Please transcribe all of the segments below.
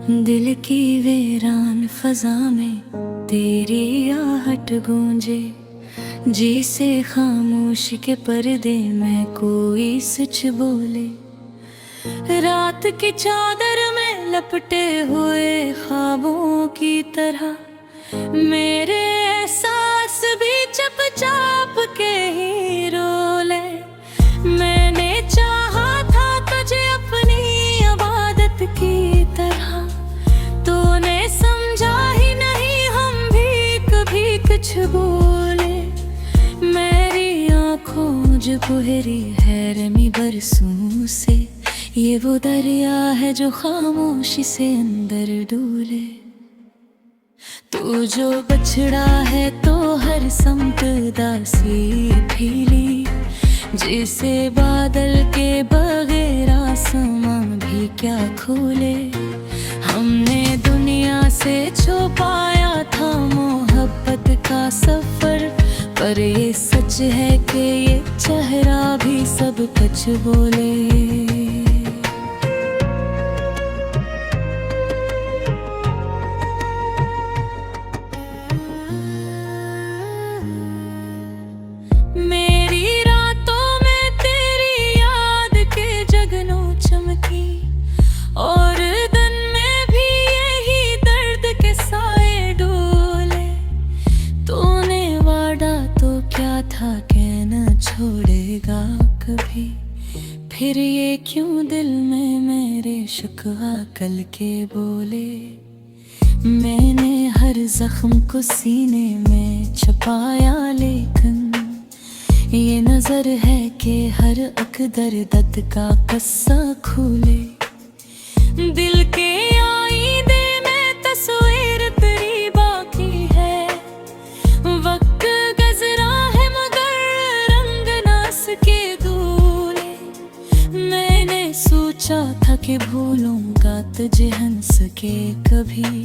दिल की वीरान फजा में तेरी आहट गूंजे, जी से खामोश के पर्दे में कोई सच बोले। रात की चादर में लपटे हुए ख्वाबों की तरह मेरे एहसास भी चुपचाप के ही रोले। मैंने चाहा था तुझे अपनी इबादत की तरह, तूने समझा ही नहीं हम भी कभी कुछ बोले। मेरी आँखों जो गुहरी है रमी बरसों से, ये वो दरिया है जो खामोशी से अंदर डूले। तू जो बछड़ा है तो हर समत दासी फीली, जिसे बादल के बगैर आसमां भी क्या खोले। हमने दुनिया से छुपाया था मोहब्बत का सफर, पर ये सच है कि ये चेहरा भी सब कुछ बोले। और दिन में भी यही दर्द के साए डोले। तूने वादा तो क्या था कि न छोड़ेगा कभी, फिर ये क्यों दिल में मेरे शिकवा कल के बोले। मैंने हर जख्म को सीने में छुपाया, लेकिन ये नजर है कि हर अकदर दर्द का कस्सा खोले। दिल के आईने में तस्वीर तेरी बाकी है, वक्त गुजरा है मगर रंग नास के दूल्हे। मैंने सोचा था कि भूलूंगा तुझे हंस के कभी,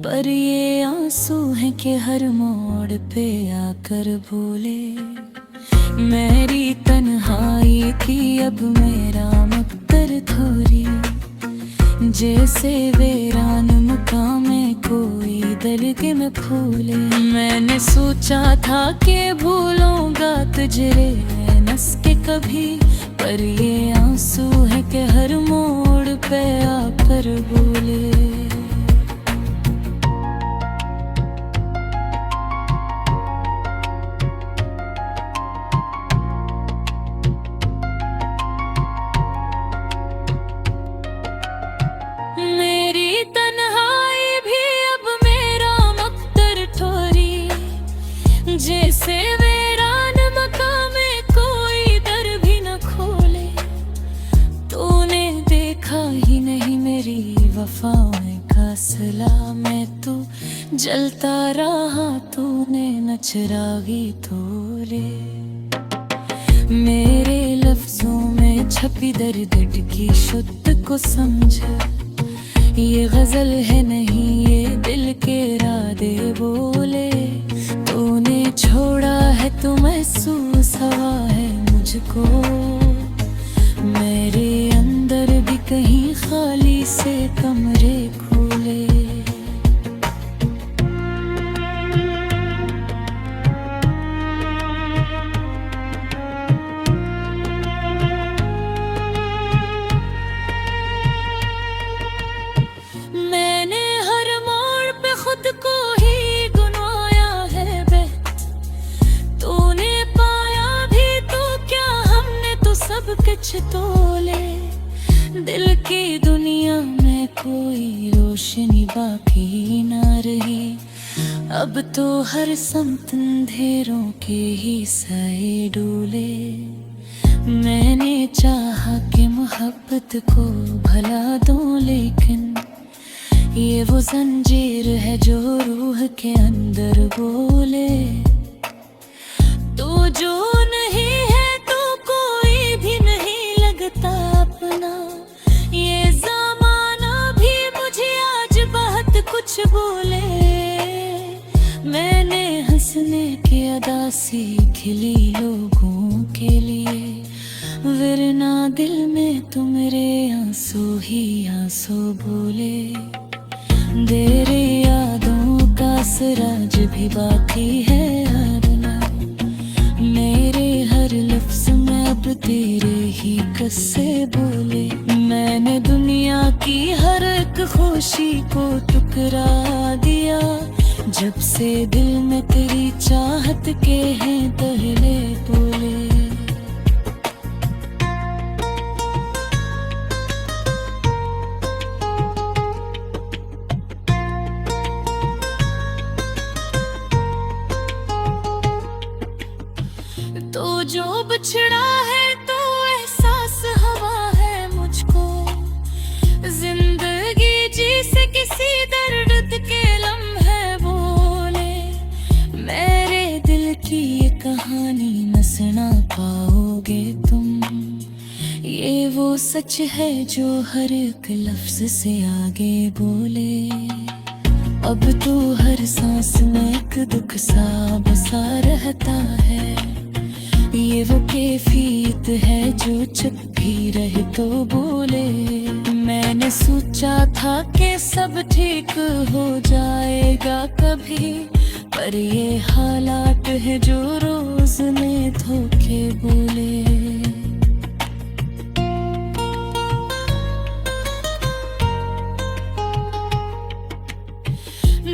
पर ये आंसू हैं कि हर मोड़ पे आकर बोले। मेरी तन्हाई थी अब मेरा मकदर थोड़ी, जैसे वीरान मकाम में कोई दर्द में फूले। मैंने सोचा था कि भूलूंगा तुझे नस के कभी, पर ये आंसू है कि हर मोड़ पे आकर बोले। जैसे वीरान मकाम में कोई दर भी न खोले। तूने देखा ही नहीं मेरी वफाओं का सिला में, तू जलता रहा तूने न चिरागी तोले। मेरे लफ्जों में छपी दर्द की शुद्ध को समझ, ये गजल है नहीं ये दिल के इरादे बोले। तूने छोड़ा है तो महसूस हुआ है मुझको, मेरे अंदर भी कहीं खाली से कमरे खुले। मैंने हर मोड़ पे खुद को ही सब कुछ तोले। दिल की दुनिया में कोई रोशनी बाकी ना रही, अब तो हर समत अंधेरों के ही साए डोले। मैंने चाहा कि मोहब्बत को भला दूं, लेकिन ये वो जंजीर है जो रूह के अंदर बोले। तो जो नहीं है अपना, ये ज़माना भी मुझे आज बहुत कुछ बोले। मैंने हंसने की अदा सीख ली लोगों के लिए, वरना दिल में तुम्हारे आंसू ही आंसू बोले। तेरे यादों का सराज भी बाकी है आना, मेरे हर लफ्ज में अब तेरे ही किस्से बोले। मैंने दुनिया की हर एक खुशी को टुकरा दिया, जब से दिल में तेरी चाहत के हैं पहले बोले। तो जो बिछड़ा है तो एहसास हवा है मुझको, जिंदगी जी से किसी दर्द के लम्हे बोले। मेरे दिल की ये कहानी न सुना पाओगे तुम, ये वो सच है जो हर एक लफ्ज से आगे बोले। अब तो हर सांस में एक दुख सा बसा रहता है, ये वो कैफियत है जो चुप भी रहे तो बोले। मैंने सोचा था कि सब ठीक हो जाएगा कभी, पर ये हालात है जो रोज में धोखे बोले।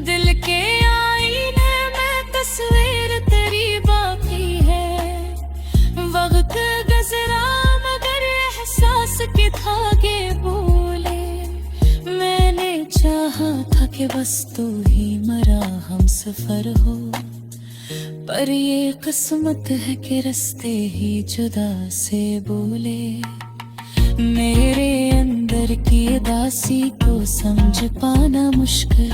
दिल के आईने में तस्वीर तेरी बाकी है, वक्त गुजरा मगर एहसास के धागे बोले। मैंने चाहा था कि बस तू ही मरा हम सफर हो, पर ये किस्मत है कि रास्ते ही जुदा से बोले। मेरे अंदर की उदासी को समझ पाना मुश्किल,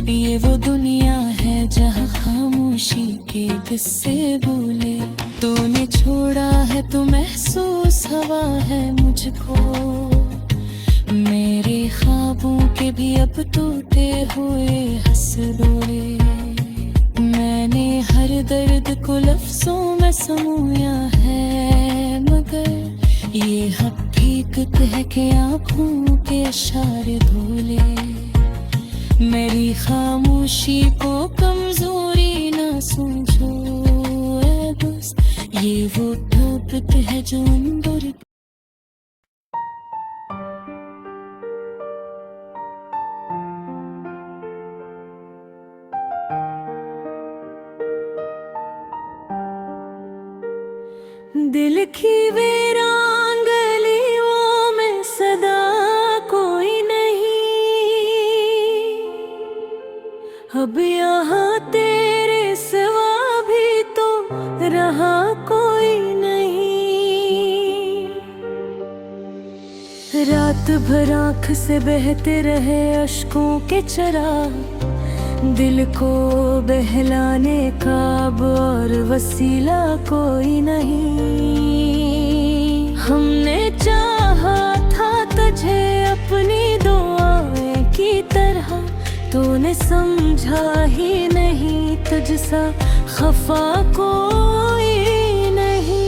ये वो दुनिया है जहाँ खामोशी के किस्से बोले। तूने छोड़ा है तो महसूस हवा है मुझको, मेरे ख्वाबों के भी अब टूटे हुए हंसडोले। मैंने हर दर्द को लफ्जों में समोया है, मगर ये हकीकत है कि आँखों के इशारे भूले। मेरी खामोशी को कमजोरी ना समझो ऐ दोस्त, ये वो तोबत है जो अंदर। दिल की वीरान गलियों में सदा कोई नहीं, अब यहाँ तेरे सिवा भी तो रहा कोई नहीं। रात भर आँख से बहते रहे अश्कों के चराग, दिल को बहलाने का अब और वसीला कोई नहीं। हमने चाहा था तुझे अपनी दुआएं की तरह, तूने समझा ही नहीं तुझसा खफा कोई नहीं।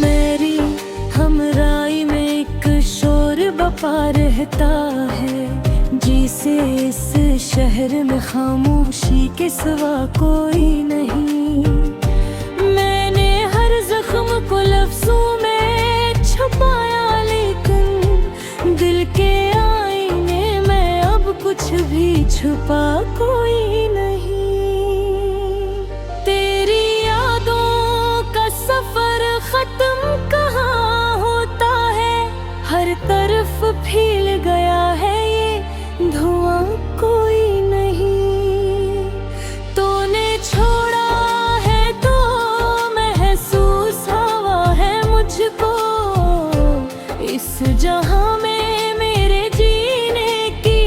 मेरी हमराई में एक शोर बपा रहता है, जिसे इस शहर में खामोशी के सिवा कोई नहीं। मैंने हर जख्म को लफ्जों में छुपाया, लेकिन दिल के आईने में अब कुछ भी छुपा कोई नहीं। तेरी यादों का सफर खत्म कहाँ होता है, हर तरफ फैल गया है ये धुआं कोई नहीं। तूने छोड़ा है तो महसूस हवा है मुझको, इस जहां में मेरे जीने की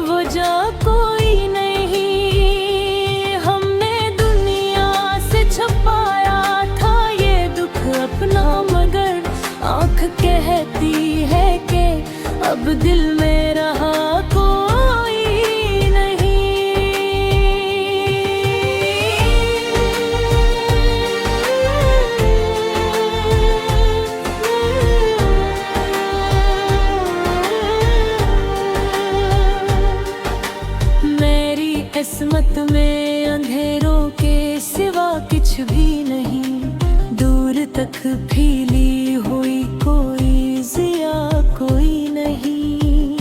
वजह कोई नहीं। हमने दुनिया से छुपाया था ये दुख अपना, मगर आँख के कहती है कि अब दिल में रहा कोई नहीं। मेरी किस्मत में अंधेरों के सिवा कुछ भी नहीं, दूर तक फैली हुई कोई जिया कोई नहीं।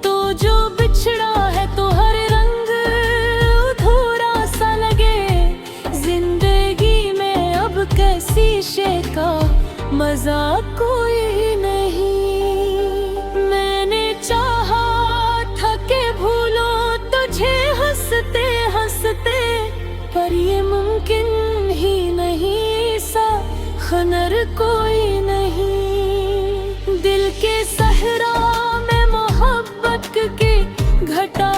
तो जो बिछड़ा है तो हर रंग अधूरा सा लगे, जिंदगी में अब कैसी शे का मजा कोई नहीं। मैंने चाहा था कि भूलो तुझे हंसते हंसते, पर ये मुमकिन ही नहीं सा खनर कोई नहीं। दिल के सहरा में मोहब्बत की घटा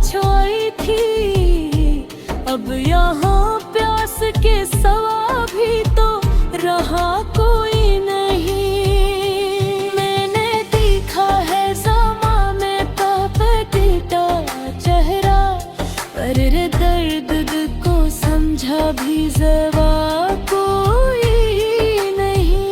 छाई थी, अब यहाँ प्यास के सवा भी तो रहा कोई नहीं। मैंने देखा है ज़माने का पटीटा चेहरा, पर दर्द को समझा भी जवा कोई नहीं।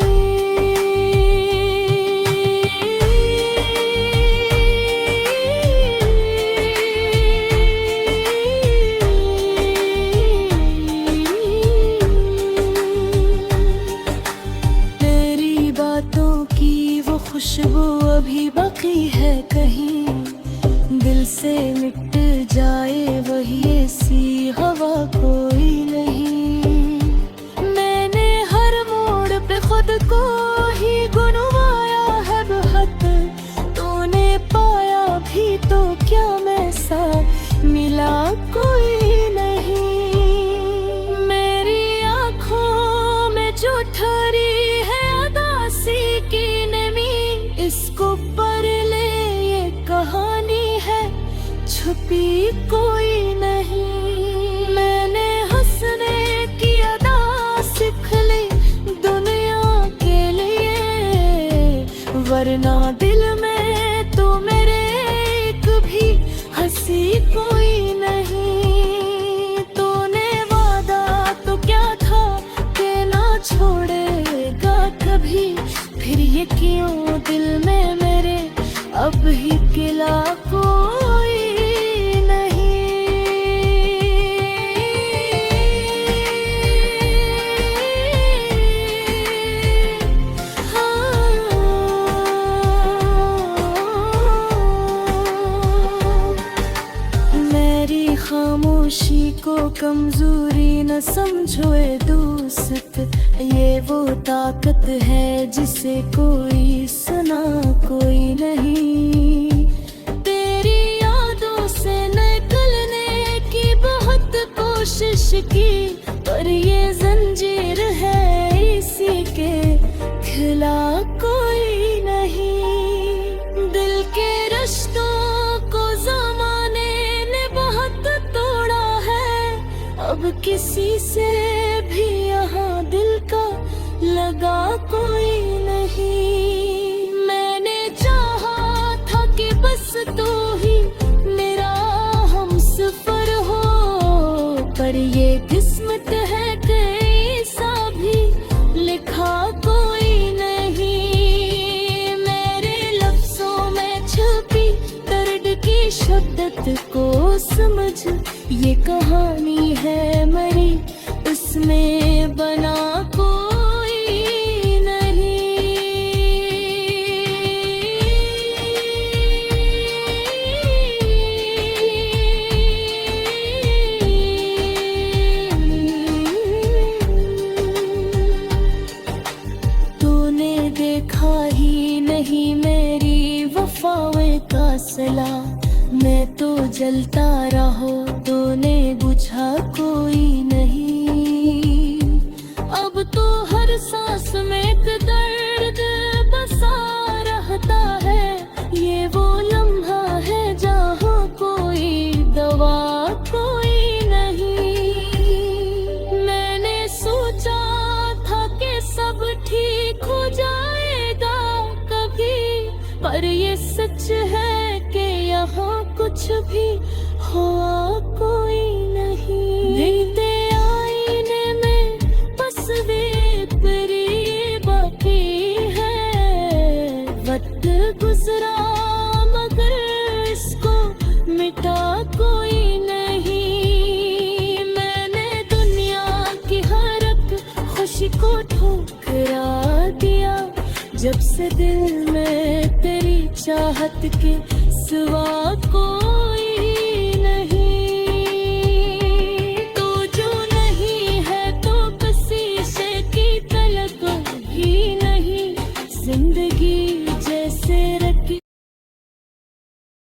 तेरी बातों की वो खुशबू अभी बाकी है कहीं, दिल से मिट जाए वही ऐसी हवा कोई नहीं। मैंने हर मोड़ पे खुद को ही गुनवाया है बहुत, तूने पाया भी तो क्या मैं सा मिला कोई नहीं। मेरी आँखों में जो ठहरी है उदासी की नमी, इसको पढ़ ले ये कहानी है छुपी कोई नहीं। मैंने हंसने की अदा सीख ली दुनिया के लिए, वरना दिल में तो मेरे एक भी हंसी कोई नहीं। तूने वादा तो क्या था कि ना छोड़ेगा कभी, फिर ये क्यों दिल में मेरे अब ही गिला कोई खामोशी को कमजोरी न समझो ए दोस्त, ये वो ताकत है जिसे कोई सुना कोई नहीं। तेरी यादों से निकलने की बहुत कोशिश की, पर ये जंजीर है इसी के खिला कोई नहीं। दिल के रिश्तों को ज़माने ने बहुत तोड़ा है, अब किसी से भी यहाँ दिल का लगा कोई नहीं। मैंने चाहा था कि बस तू ही मेरा हमसफर हो, पर ये किस्मत है कि ऐसा भी लिखा कोई नहीं। मेरे लफ्जों में छुपी दर्द की शिद्दत को समझ, ये कहानी है मरी उसमें बना कोई नहीं। तूने देखा ही नहीं मेरी वफाएं का सिला, मैं तो जलता रहो तूने बुझा कोई नहीं। अब तो हर सांस में एक दर्द बसा रहता है, ये वो लम्हा है जहाँ कोई दवा कोई नहीं। मैंने सोचा था कि सब ठीक हो जाएगा, पर ये सच है कि यहाँ कुछ भी हुआ कोई नहीं। देखते आईने में तस्वीर ये बाकी है, वक्त गुजरा मगर इसको मिटा कोई नहीं। मैंने दुनिया की हर एक खुशी को ठुकरा दिया, जब से दिल में तेरी चाहत के सिवा को